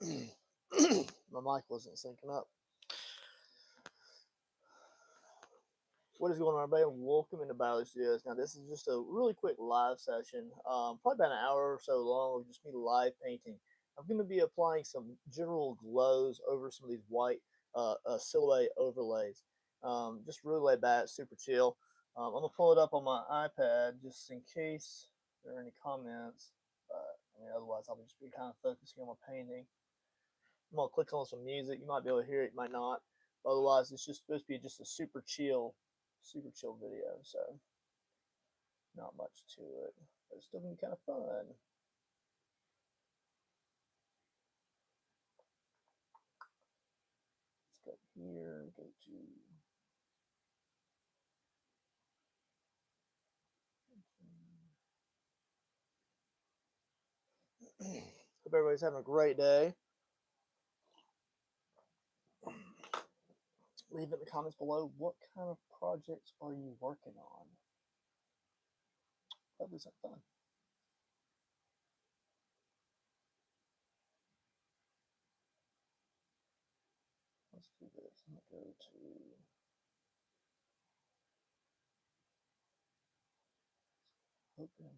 My mic wasn't syncing up. What is going on, everybody? Welcome into Byerly Studios. Now, this is just a really quick live session, probably about an hour or so long, of just me live painting. I'm going to be applying some general glows over some of these white silhouette overlays. Just really laid back, super chill. I'm going to pull it up on my iPad just in case there are any comments. But otherwise, I'll just be kind of focusing on my painting. I'm going to click on some music. You might be able to hear it, you might not. Otherwise, it's just supposed to be just a super chill video, so not much to it, but it's still gonna be kind of fun. Let's go here, go to hope everybody's having a great day. Leave in the comments below what kind of projects are you working on. That'll be some fun. Let's do this. I'm gonna go to open.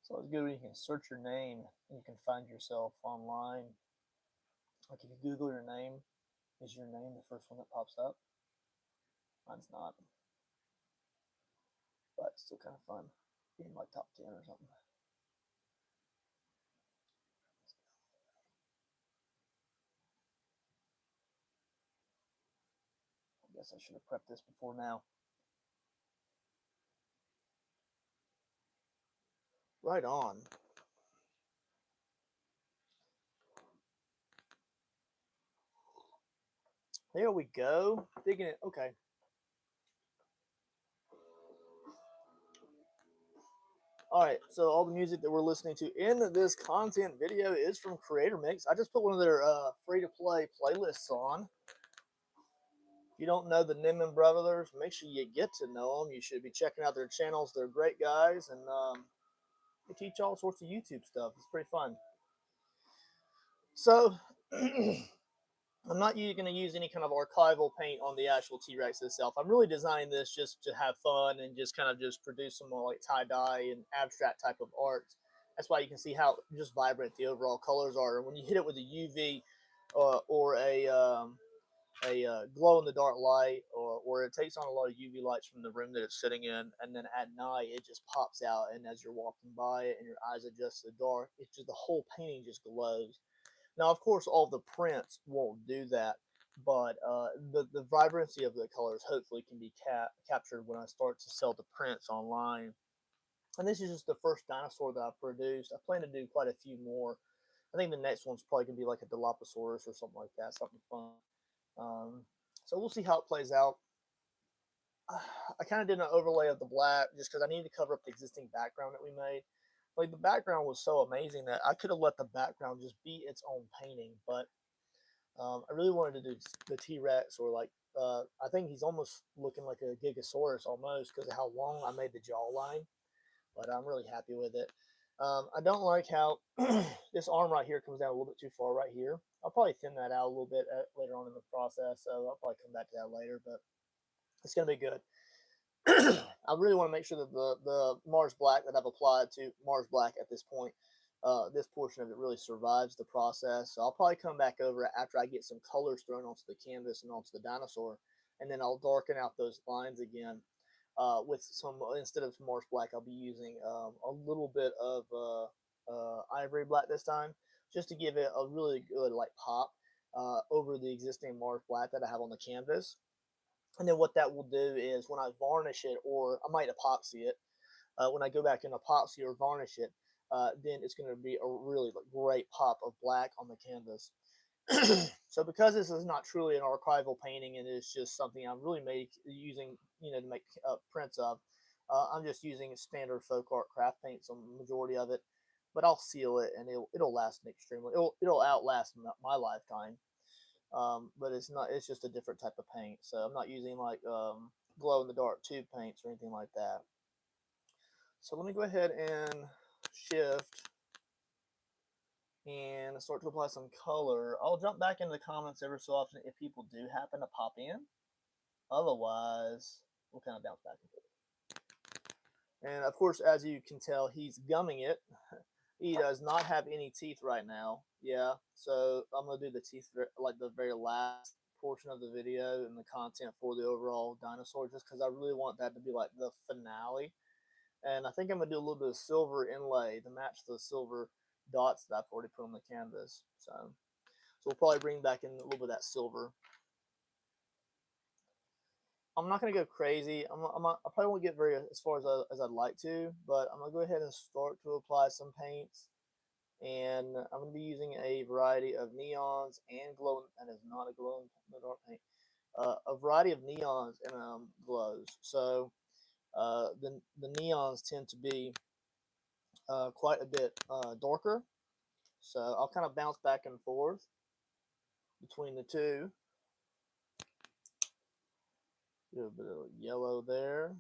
So it's good when you can search your name and you can find yourself online. Like if you Google your name, is your name the first one that pops up? Mine's not, but it's still kind of fun being like top 10 or something. I guess I should have prepped this before now. Right on. There we go. Digging it. Okay. All right. So all the music that we're listening to in this content video is from Creator Mix. I just put one of their free-to-play playlists on. If you don't know the Nimmin Brothers, make sure you get to know them. You should be checking out their channels. They're great guys, and they teach all sorts of YouTube stuff. It's pretty fun. So I'm not going to use any kind of archival paint on the actual T-Rex itself. I'm really designing this just to have fun and just kind of just produce some more like tie-dye and abstract type of art. That's why you can see how just vibrant the overall colors are. When you hit it with a UV or a glow-in-the-dark light, or it takes on a lot of UV lights from the room that it's sitting in, and then at night it just pops out, and as you're walking by it and your eyes adjust to the dark, it's just the whole painting just glows. Now, of course, all the prints won't do that, but the vibrancy of the colors hopefully can be captured when I start to sell the prints online. And this is just the first dinosaur that I've produced. I plan to do quite a few more. I think the next one's probably going to be like a Dilophosaurus or something like that, something fun. So we'll see how it plays out. I kind of did an overlay of the black just because I needed to cover up the existing background that we made. Like the background was so amazing that I could have let the background just be its own painting, but I really wanted to do the T-Rex, or like I think he's almost looking like a Gigasaurus almost because of how long I made the jawline. But I'm really happy with it. I don't like how this arm right here comes down a little bit too far right here. I'll probably thin that out a little bit later on in the process, so I'll probably come back to that later, but it's going to be good. I really want to make sure that the Mars Black that I've applied to Mars Black at this point, this portion of it really survives the process. So I'll probably come back over after I get some colors thrown onto the canvas and onto the dinosaur, and then I'll darken out those lines again with some, instead of Mars Black, I'll be using a little bit of Ivory Black this time, just to give it a really good like pop over the existing Mars Black that I have on the canvas. And then what that will do is when I varnish it, or I might epoxy it, when I go back and epoxy or varnish it, then it's going to be a really great pop of black on the canvas. So because this is not truly an archival painting and it's just something I'm really using, to make prints of, I'm just using standard folk art craft paints on the majority of it. But I'll seal it and it'll last extremely. It'll outlast my lifetime. but it's not. It's just a different type of paint. So I'm not using like glow in the dark tube paints or anything like that. So let me go ahead and shift and start to apply some color. I'll jump back into the comments every so often if people do happen to pop in. Otherwise, we'll kind of bounce back and forth. And of course, as you can tell, he's gumming it. He does not have any teeth right now. Yeah, so I'm gonna do the teeth like the very last portion of the video and the content for the overall dinosaur, just because I really want that to be like the finale. And I think I'm gonna do a little bit of silver inlay to match the silver dots that I've already put on the canvas. So we'll probably bring back in a little bit of that silver. I'm not gonna go crazy. I probably won't get very as far as I'd like to, but I'm gonna go ahead and start to apply some paints. And I'm gonna be using a variety of neons and glow. That is not a glow in the dark paint. A variety of neons and glows. So the neons tend to be quite a bit darker. So I'll kind of bounce back and forth between the two. A little bit of yellow there.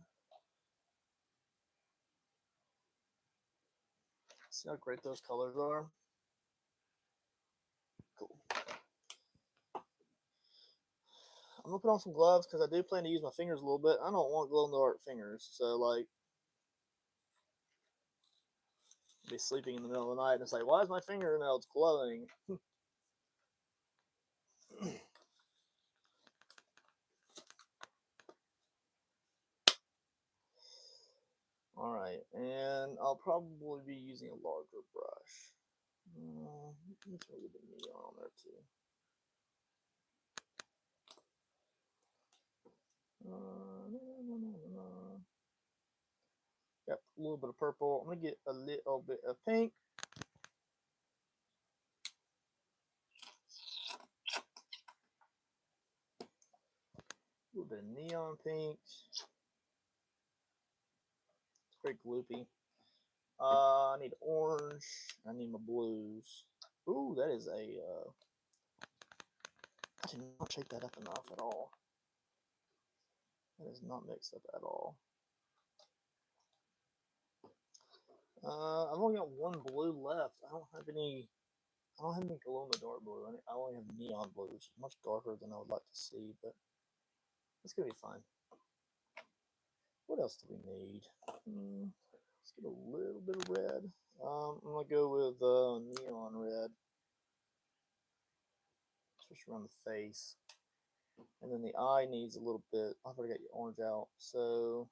See how great those colors are? Cool. I'm gonna put on some gloves because I do plan to use my fingers a little bit. I don't want glow in the dark fingers, so like be sleeping in the middle of the night and it's like, why is my fingernails glowing? All right, and I'll probably be using a larger brush. Let's put a little bit of neon on there too. Got a little bit of purple. I'm gonna get a little bit of pink. A little bit of neon pink. It's very gloopy. I need orange. I need my blues. Ooh, that is a. I did not shake that up enough at all. That is not mixed up at all. I've only got one blue left. I don't have any glow in the dark blue. I only have neon blue, which is much darker than I would like to see, but it's gonna be fine. What else do we need? Let's get a little bit of red. I'm gonna go with neon red, especially around the face. And then the eye needs a little bit. I've already got your orange out, so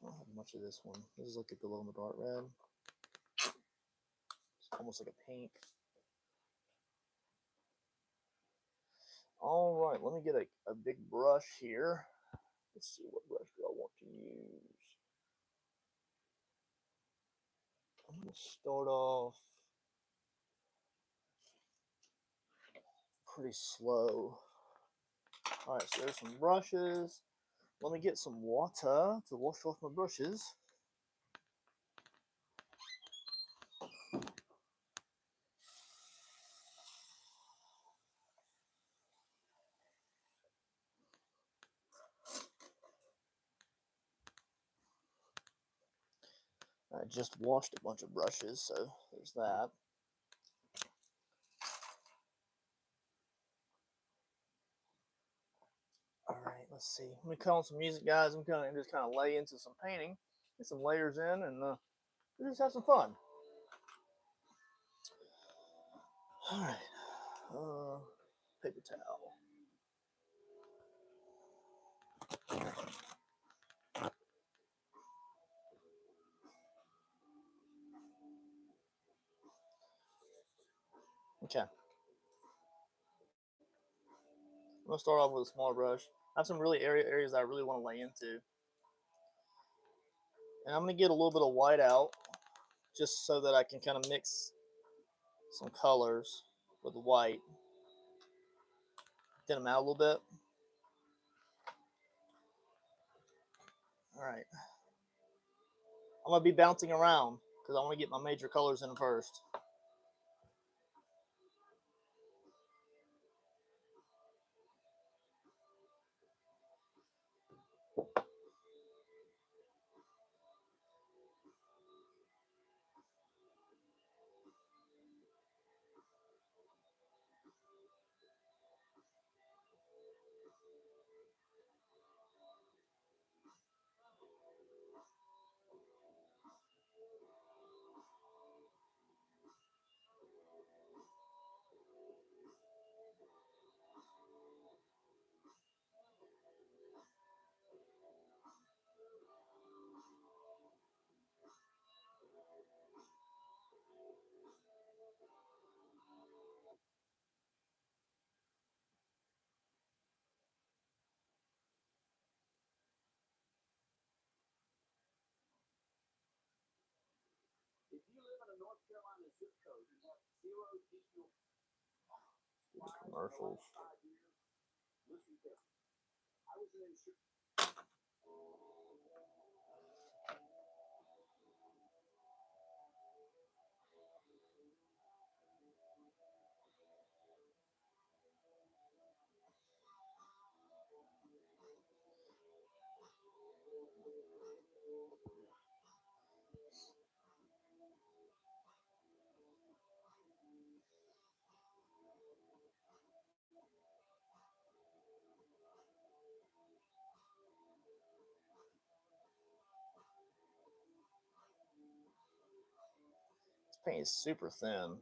I don't have much of this one. This is like a glow in the dark red. It's almost like a pink. All right, let me get a big brush here. Let's see, what brush do I want to use? I'm going to start off pretty slow. All right, so there's some brushes. Let me get some water to wash off my brushes. I just washed a bunch of brushes, so there's that. All right, let's see. Let me cut on some music, guys. I'm gonna just kind of lay into some painting, get some layers in, and just have some fun. All right, paper towel. Okay. I'm gonna start off with a small brush. I have some really areas that I really want to lay into. And I'm gonna get a little bit of white out just so that I can kind of mix some colors with the white. Thin them out a little bit. All right. I'm gonna be bouncing around because I want to get my major colors in first. Stupid commercials. This paint is super thin.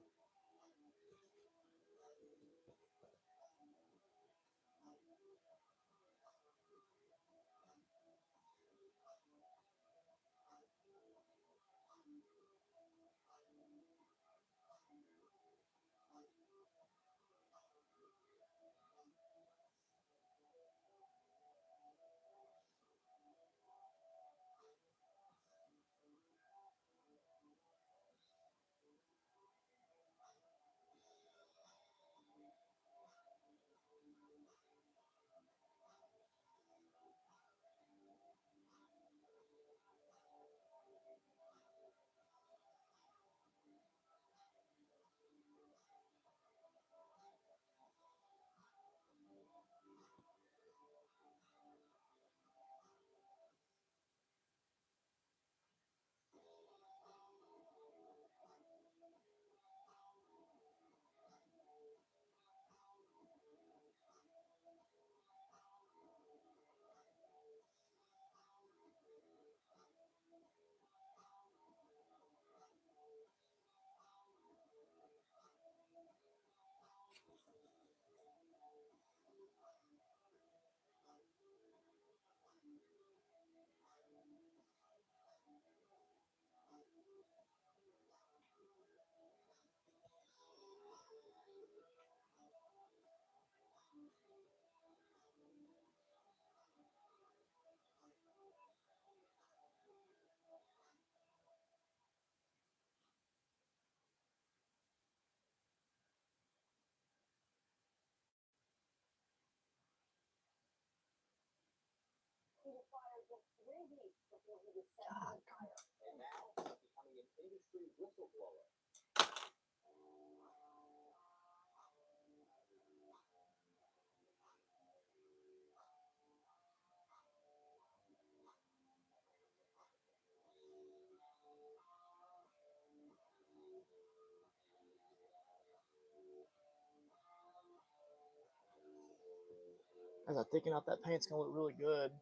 As I thicken out that paint, it's gonna look really good.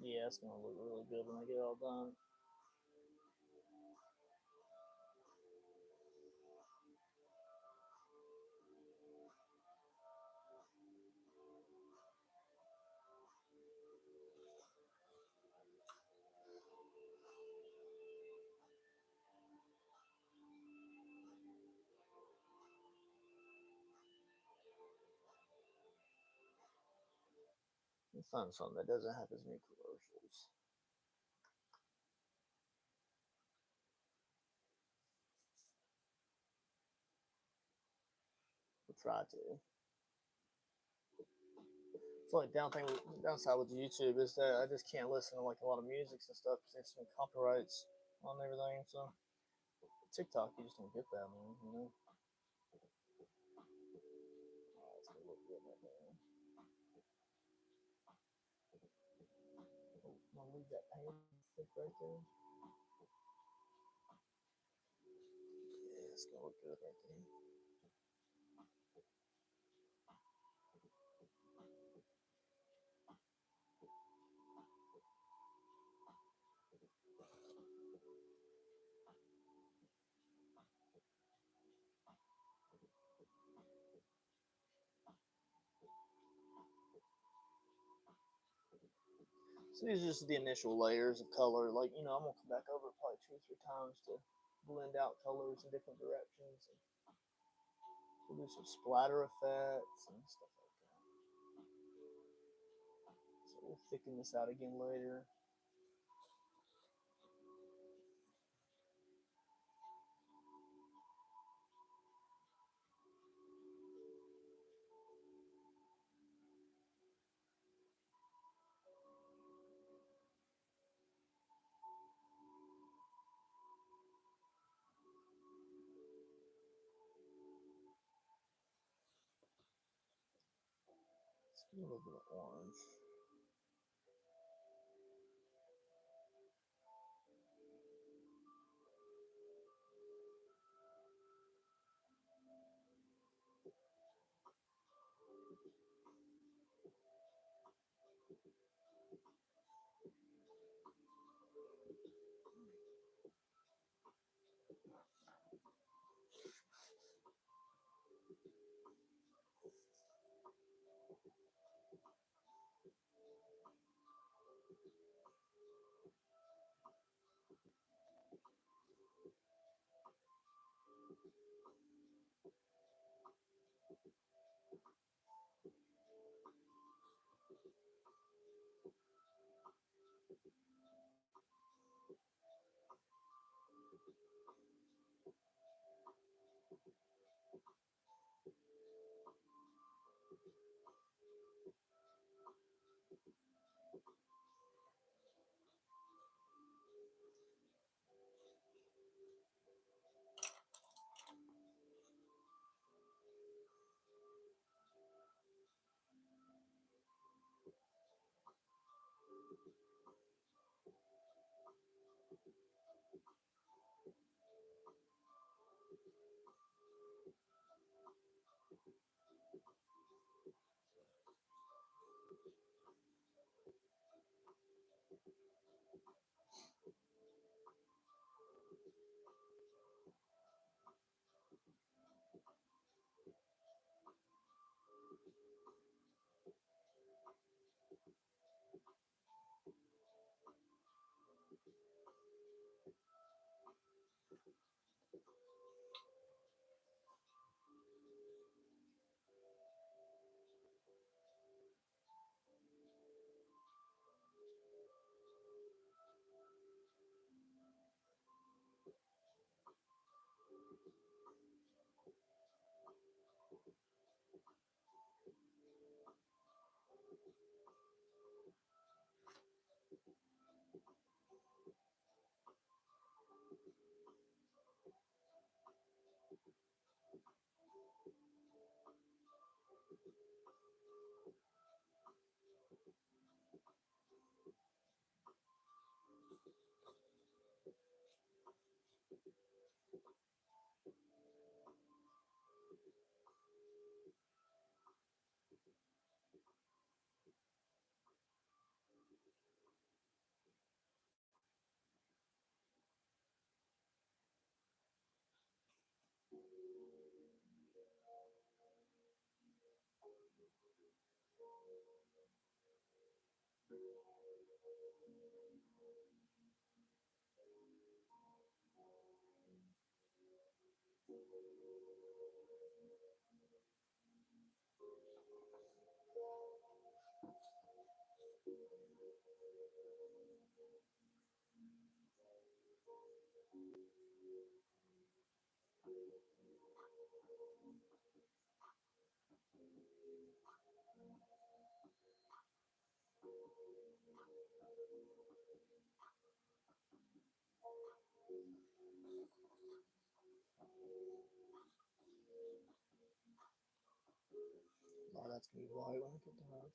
Yeah, it's gonna look really good when I get it all done. Let's find something that doesn't have as many commercials. We'll try to. It's like downside with YouTube is that I just can't listen to like a lot of music and stuff because there's some copyrights on everything. So TikTok, you just don't get that, man. You know. Oh, it's gonna look good right there. Oh, I'm gonna leave that paint thick right there. Yeah, it's gonna look good right there. So these are just the initial layers of color. Like, you know, I'm gonna come back over probably 2 or 3 times to blend out colors in different directions. And we'll do some splatter effects and stuff like that. So we'll thicken this out again later. Let's do a little bit of orange. Oh, that's gonna be white when I get done.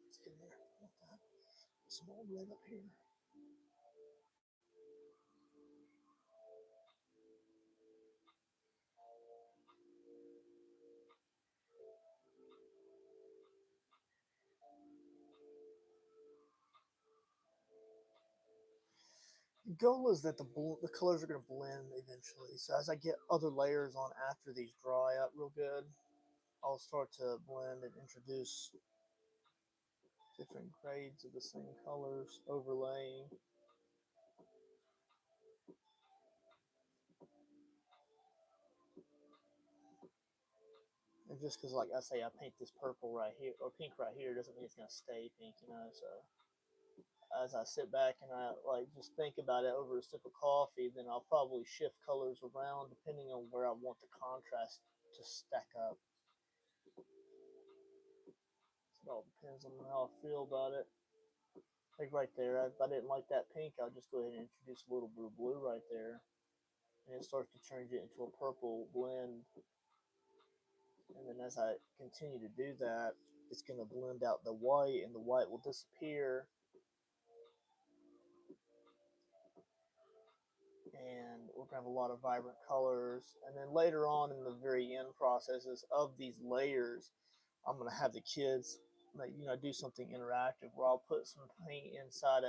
Let's get in there. Some old red up here. The goal is that the colors are going to blend eventually. So as I get other layers on after these dry up real good, I'll start to blend and introduce different grades of the same colors overlaying. And just because, like I say, I paint this purple right here or pink right here doesn't mean it's going to stay pink, you know. So as I sit back and I like just think about it over a sip of coffee, then I'll probably shift colors around depending on where I want the contrast to stack up. It all depends on how I feel about it. Like right there, if I didn't like that pink, I'll just go ahead and introduce a little bit of blue right there, and it starts to change it into a purple blend. And then as I continue to do that, it's going to blend out the white, and the white will disappear, and we're going to have a lot of vibrant colors. And then later on in the very end processes of these layers, I'm going to have the kids, do something interactive where I'll put some paint inside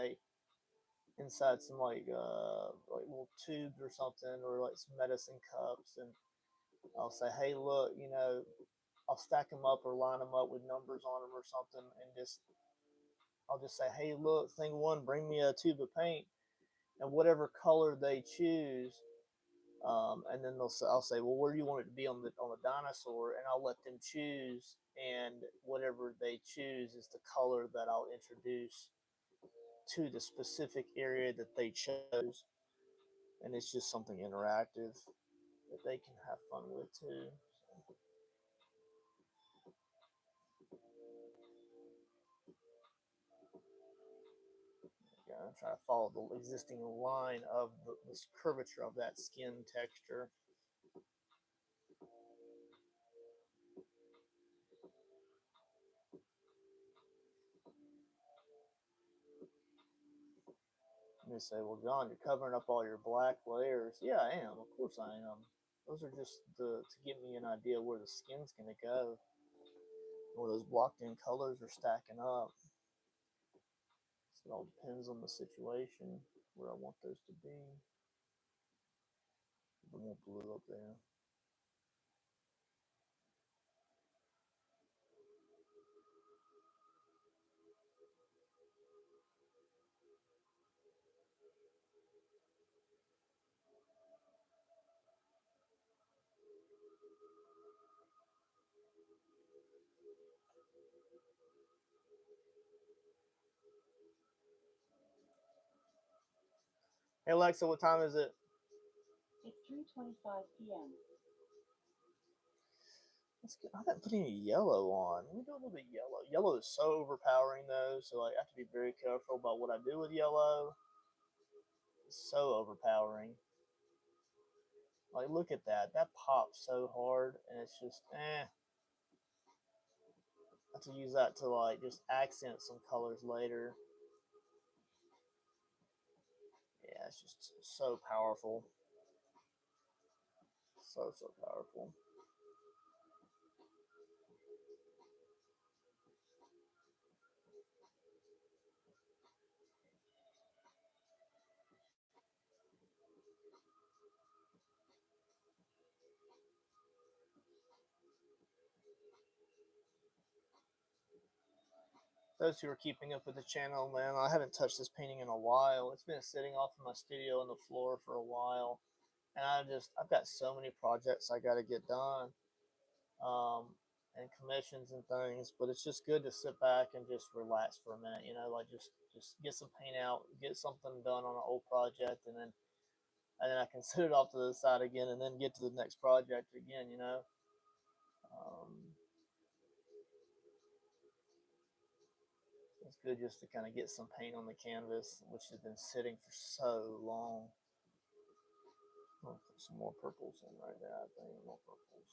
some like little tubes or something, or like some medicine cups, and I'll say, hey, look, I'll stack them up or line them up with numbers on them or something, and I'll just say, hey, look, thing one, bring me a tube of paint, and whatever color they choose, and then I'll say, well, where do you want it to be on the dinosaur, and I'll let them choose, and whatever they choose is the color that I'll introduce to the specific area that they chose, and it's just something interactive that they can have fun with too. Yeah, I'm trying to follow the existing line of this curvature of that skin texture. You say, well, John, you're covering up all your black layers. Yeah, I am. Of course I am. Those are just to give me an idea where the skin's going to go, where those blocked in colors are stacking up. So it all depends on the situation, where I want those to be. A little more blue up there. Hey Alexa, what time is it? It's 3:25 p.m. I haven't put any yellow on. Let me do a little bit of yellow. Yellow is so overpowering though, so like, I have to be very careful about what I do with yellow. It's so overpowering. Like, look at that. That pops so hard, and it's just eh. I have to use that to like just accent some colors later. Yeah, it's just so powerful. So powerful. Those who are keeping up with the channel, man, I haven't touched this painting in a while. It's been sitting off in my studio on the floor for a while, and I've got so many projects I got to get done, um, and commissions and things. But it's just good to sit back and just relax for a minute, like just get some paint out, get something done on an old project, and then I can set it off to the side again, and then get to the next project again. Um, it's good just to kind of get some paint on the canvas, which has been sitting for so long. I'll put some more purples in right there. I think more purples.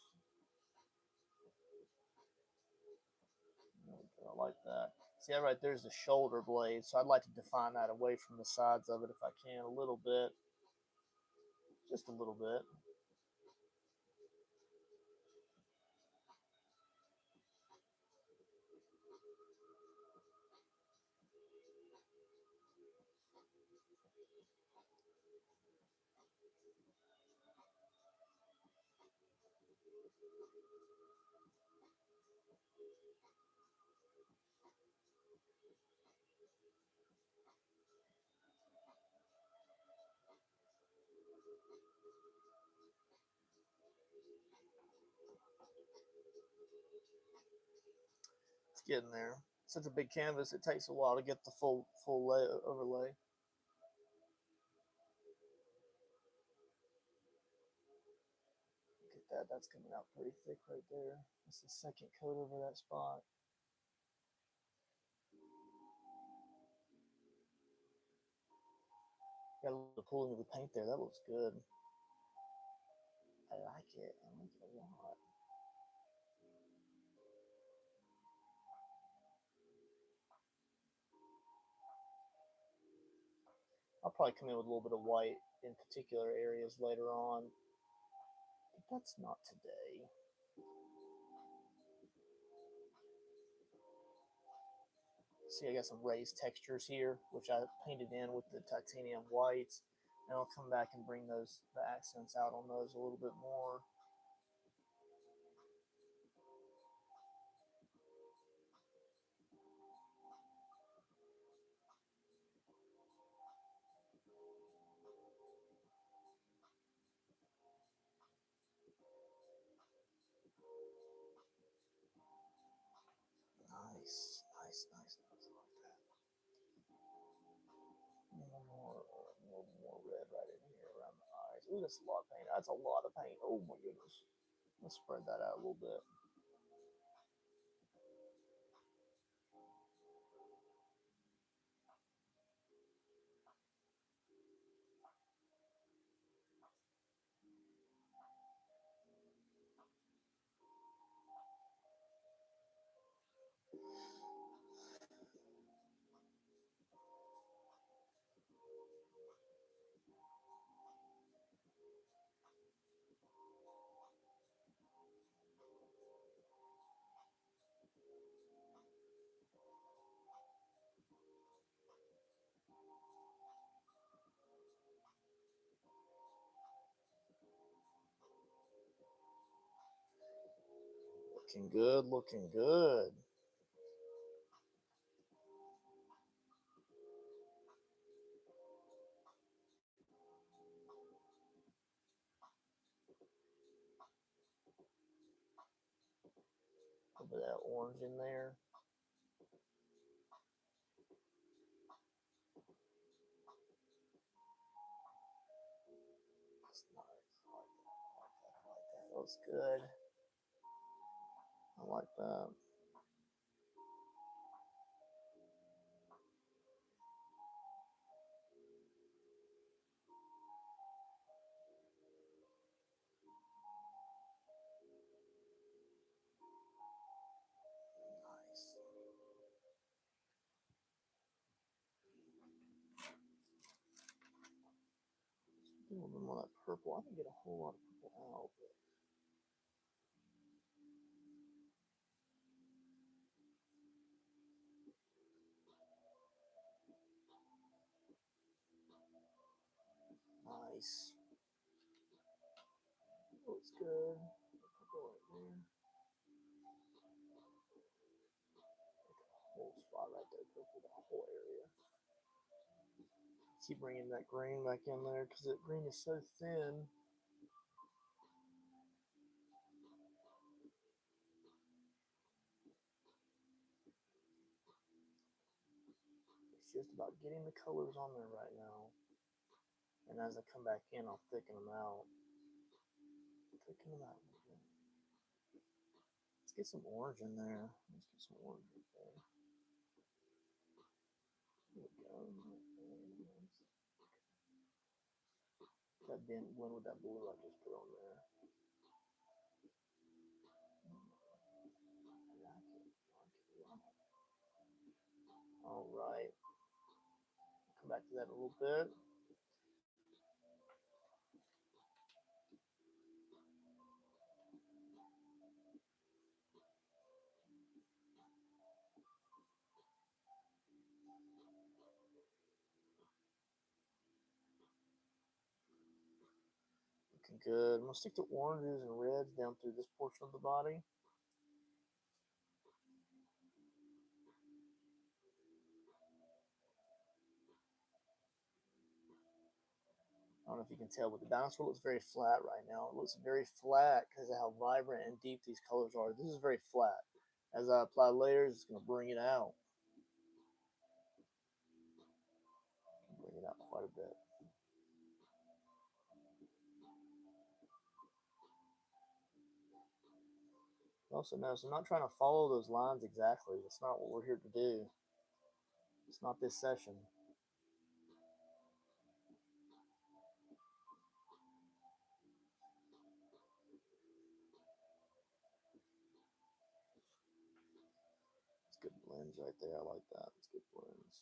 I like that. See, that right there's the shoulder blade, so I'd like to define that away from the sides of it if I can, a little bit, just a little bit. It's getting there. Such a big canvas, it takes a while to get the full overlay. Look at that, that's coming out pretty thick right there. That's the second coat over that spot. Got a little pooling of the paint there. That looks good. I like it. I like it a lot. I'll probably come in with a little bit of white in particular areas later on. But that's not today. See, I got some raised textures here, which I painted in with the titanium whites. And I'll come back and bring the accents out on those a little bit more. Nice, nice, nice, nice. I like that. More red right in here around the eyes. Ooh, that's a lot of paint. That's a lot of paint. Oh my goodness. Let's spread that out a little bit. Looking good, looking good. A little bit of that orange in there. That's nice. I like that. That looks good. I like that. Nice. Do a little bit more of that purple. I didn't get a whole lot of purple out, but nice. Looks good. Purple right there. Whole spot right there, purple, the whole area. Keep bringing that green back in there because that green is so thin. It's just about getting the colors on there right now. And as I come back in, I'll thicken them out. Thicken them out. Let's get some orange in there. Let's get some orange right there. There we go. That didn't blend with that blue I just put on there. All right. Come back to that a little bit. Looking good. I'm going to stick the oranges and reds down through this portion of the body. I don't know if you can tell, but the dinosaur looks very flat right now. It looks very flat because of how vibrant and deep these colors are. This is very flat. As I apply layers, it's going to bring it out. Bring it out quite a bit. Also notice I'm not trying to follow those lines exactly. That's not what we're here to do. It's not this session. It's good blends right there. I like that. It's good blends.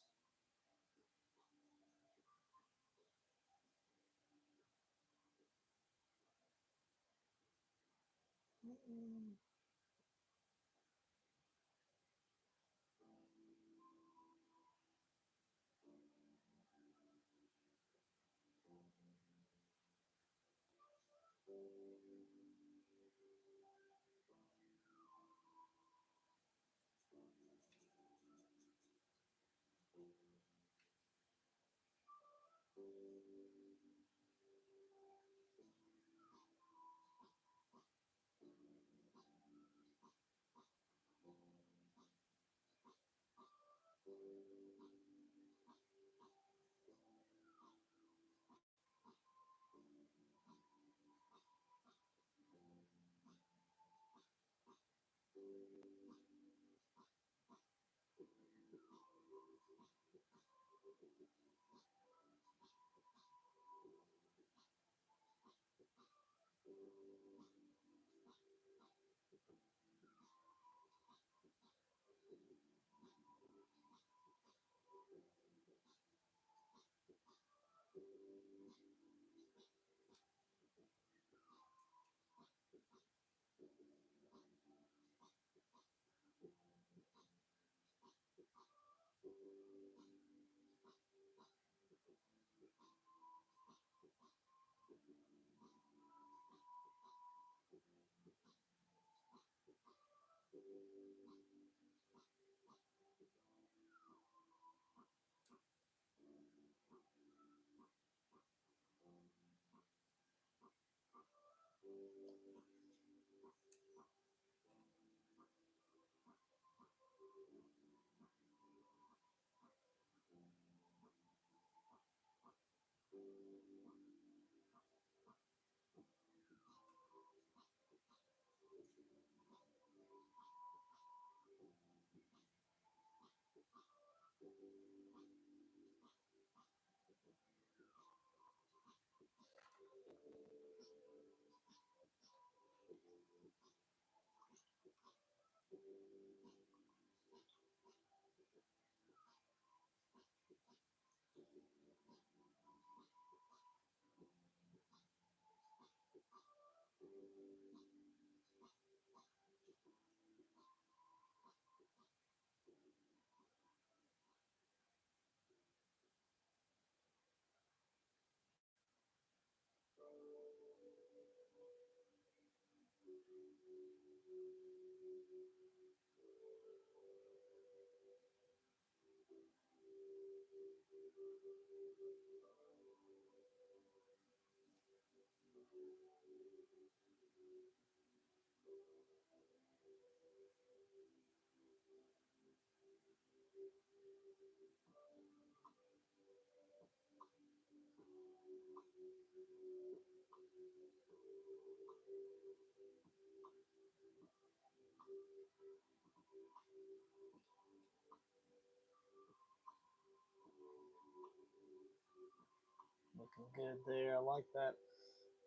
Looking good there. I like that.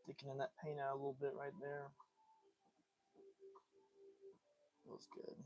Thickening that paint out a little bit right there. Feels good.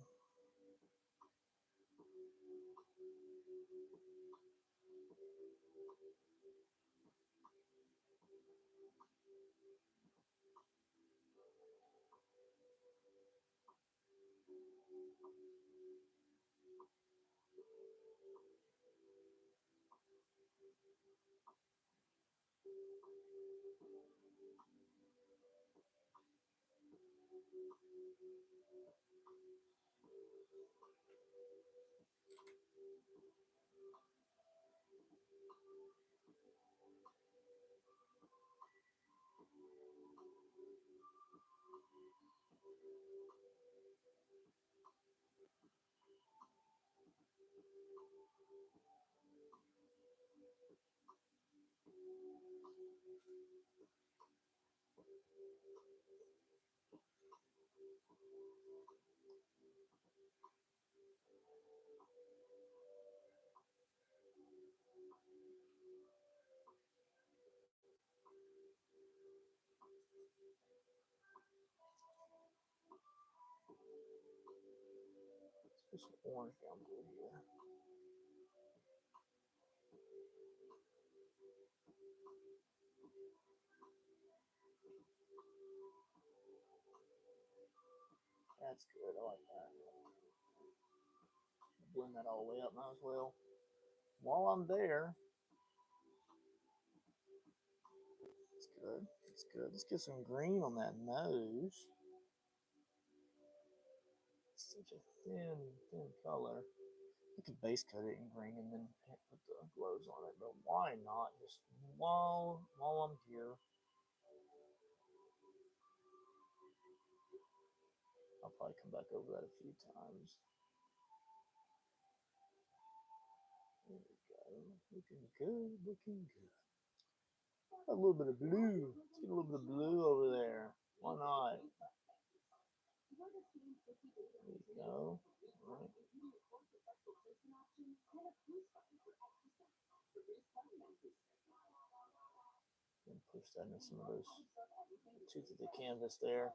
Let's put some orange down blue here. That's good. I like that. Blend that all the way up. Might as well. While I'm there, it's good. It's good. Let's get some green on that nose. It's such a thin color. You could base coat it in green and then put the glows on it, but why not? Just while I'm here, I'll probably come back over that a few times. There we go. Looking good. Looking good. A little bit of blue. Let's get a little bit of blue over there. Why not? There we go. All right. And push that into some of those tooth of the canvas there.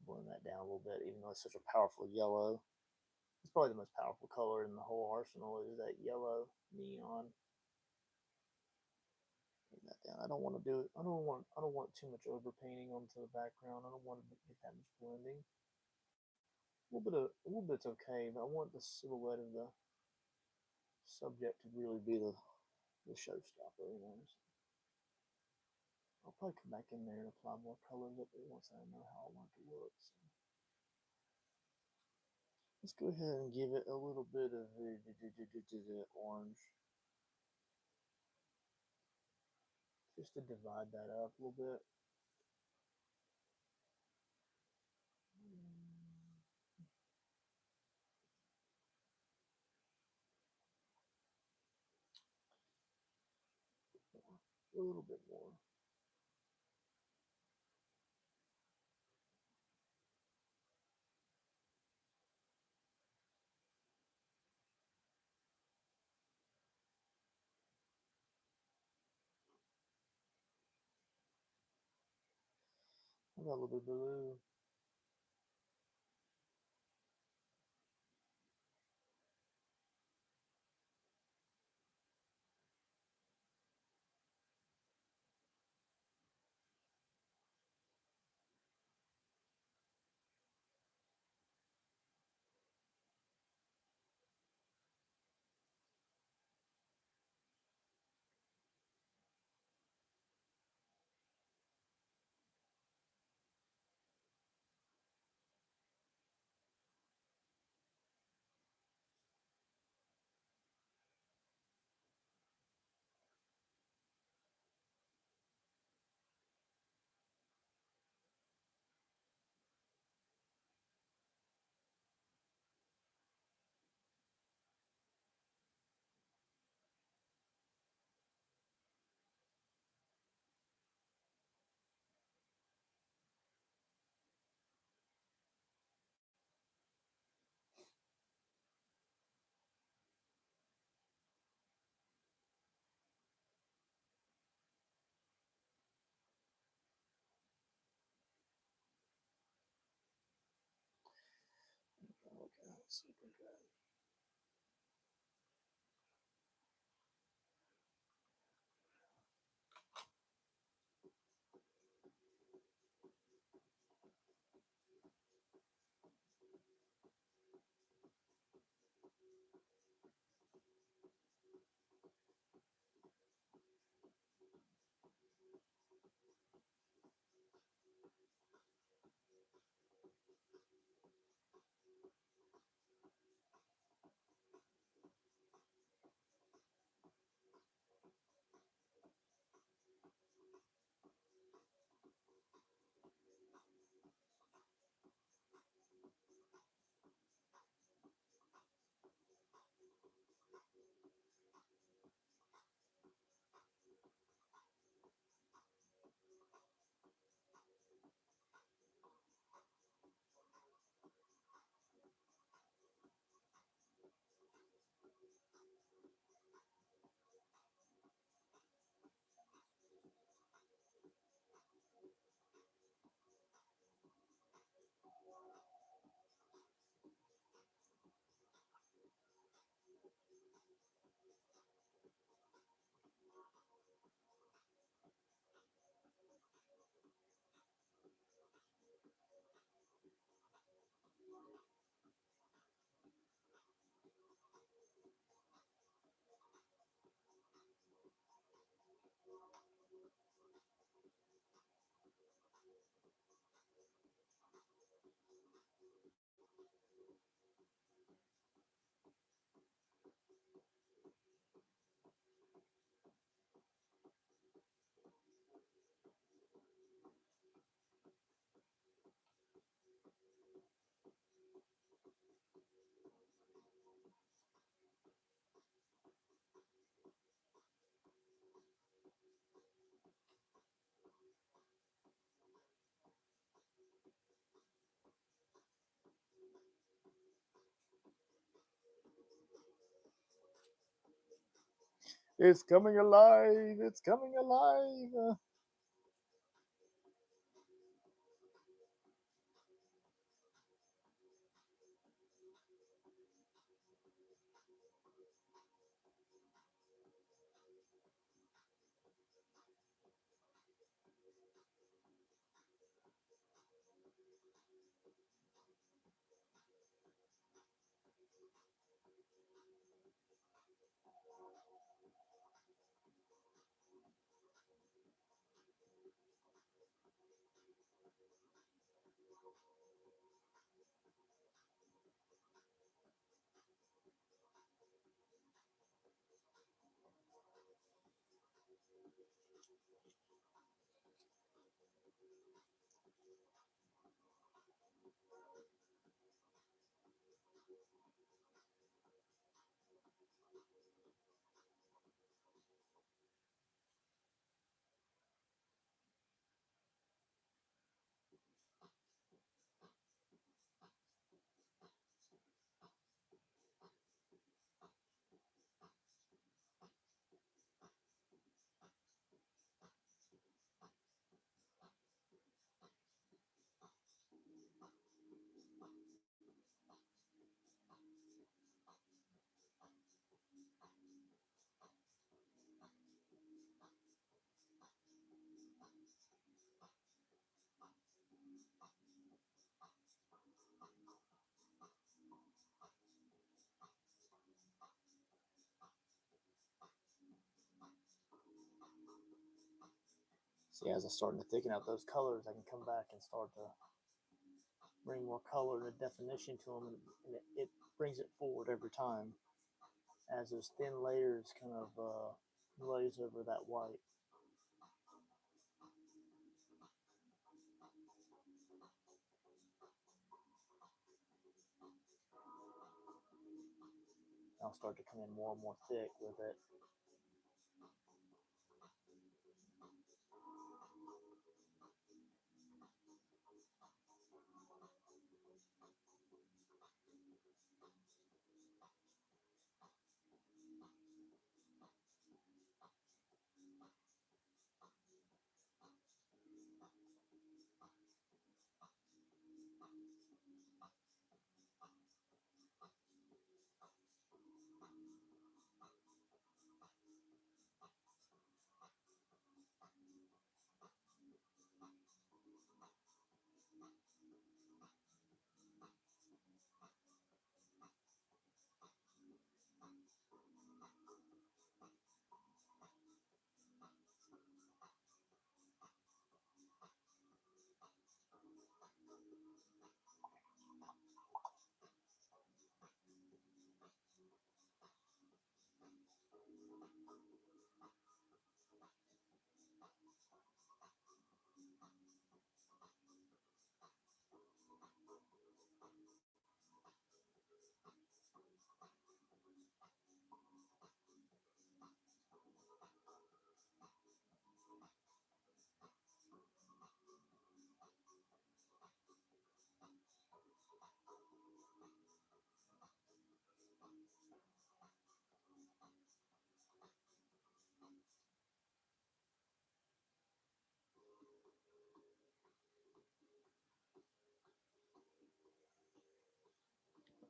Blend that down a little bit, even though it's such a powerful yellow. It's probably the most powerful color in the whole arsenal is that yellow neon. Yeah, I don't want to do it. I don't want too much overpainting onto the background. I don't want to get that much blending. A little bit's okay, but I want the silhouette of the subject to really be the showstopper. You know, I'll probably come back in there and apply more colors up there once I know how I want it to look. So let's go ahead and give it a little bit of the orange, just to divide that up a little bit. A little bit more. I got a little bit of blue. Okay, super good. It's coming alive! It's coming alive! See, as I'm starting to thicken out those colors, I can come back and start to bring more color and definition to them, and it brings it forward every time as those thin layers kind of glaze over that white. I'll start to come in more and more thick with it.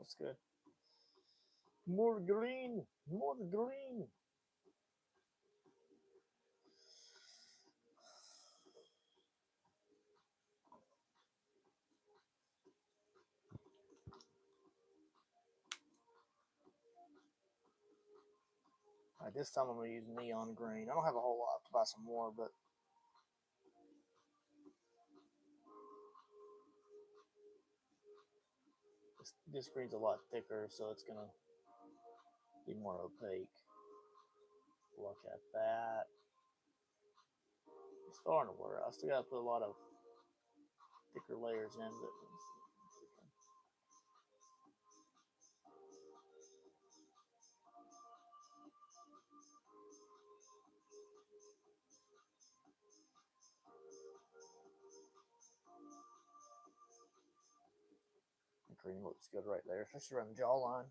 That's good. More green, more green. All right, this time I'm going to use neon green. I don't have a whole lot to buy some more, but this green's a lot thicker, so it's going to be more opaque. Look at that. It's starting to wear. I still got to put a lot of thicker layers in, but the green looks good right there, especially around the jawline.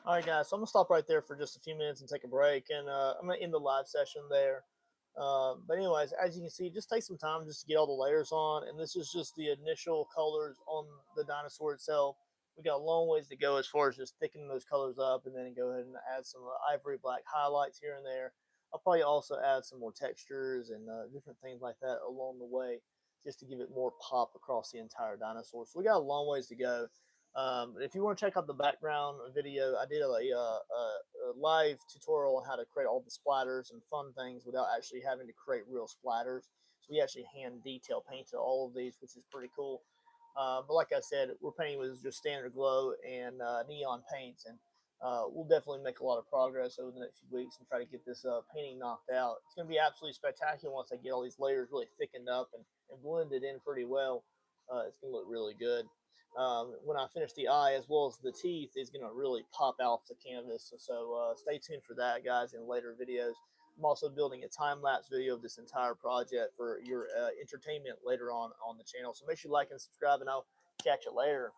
All right, guys. So I'm gonna stop right there for just a few minutes and take a break, and I'm gonna end the live session there. But anyways, as you can see, just take some time just to get all the layers on, and this is just the initial colors on the dinosaur itself. We got a long ways to go as far as just thickening those colors up, and then go ahead and add some ivory black highlights here and there. I'll probably also add some more textures and different things like that along the way, just to give it more pop across the entire dinosaur. So we got a long ways to go. If you want to check out the background video, I did a live tutorial on how to create all the splatters and fun things without actually having to create real splatters. So we actually hand detail painted all of these, which is pretty cool. But like I said, we're painting with just standard glow and neon paints, and we'll definitely make a lot of progress over the next few weeks and try to get this painting knocked out. It's going to be absolutely spectacular once I get all these layers really thickened up and blended in pretty well. It's going to look really good. When I finish the eye as well as the teeth is going to really pop out the canvas. So stay tuned for that, guys, in later videos. I'm also building a time lapse video of this entire project for your entertainment later on the channel. So make sure you like and subscribe, and I'll catch you later.